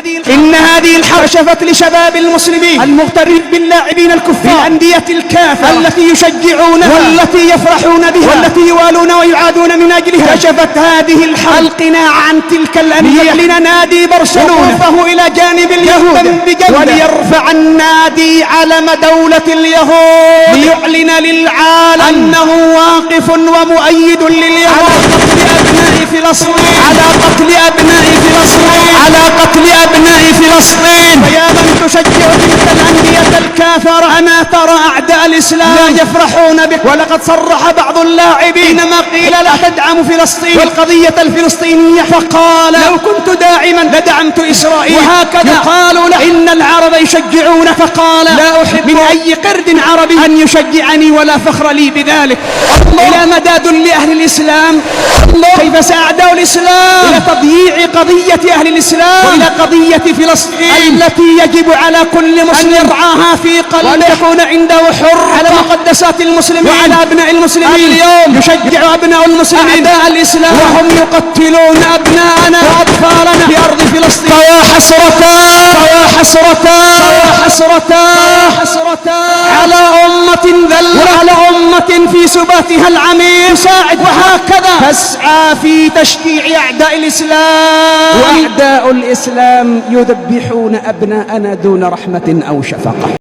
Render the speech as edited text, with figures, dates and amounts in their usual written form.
إن هذه الحرب كشفت لشباب المسلمين المغترب باللاعبين الكفار بالأندية الكافرة التي يشجعونها والتي يفرحون بها والتي يوالون ويعادون من أجلها. كشفت هذه الحرب القناع عن تلك الأندية ليعلن نادي برشلونة وقوفه إلى جانب اليهود وليرفع النادي علم دولة اليهود ليعلن للعالم أنه واقف ومؤيد لليهود على قتل أبناء فلسطين على قتل أبناء فلسطين. فيا من تشجع تلك الأندية الكافرة أما ترى أعداء الإسلام لا يفرحون بك؟ ولقد صرح بعض اللاعبين حينما قيل لا تدعم فلسطين والقضية الفلسطينية فقال لو كنت داعما لدعمت إسرائيل. وهكذا يقال له إن العرب يشجعون فقال لا أحب من أي قرد عربي أن يشجعني ولا فخر لي بذلك. إلى مداد لأهل الإسلام كيف سأعداء الإسلام إلى تضييع قضية أهل الإسلام وإلى قضية فلسطين التي يجب على كل مسلم أن يرعاها في قلبه وأن يكون عنده حر على مقدسات المسلمين وعلى أبناء المسلمين. اليوم يشجع أبناء المسلمين أعداء الإسلام وهم يقتلون أبناءنا وأطفالنا في أرض فلسطين. فيا حسرتان فيا حسرتان فيا حسرتان حسرتان على أمة ذلت وعلى أمة في سباتها العميق تساعد وهكذا تسعى في تشجيع أعداء الإسلام. وأعداء الإسلام يذبحون أبناءنا دون رحمة أو شفقة.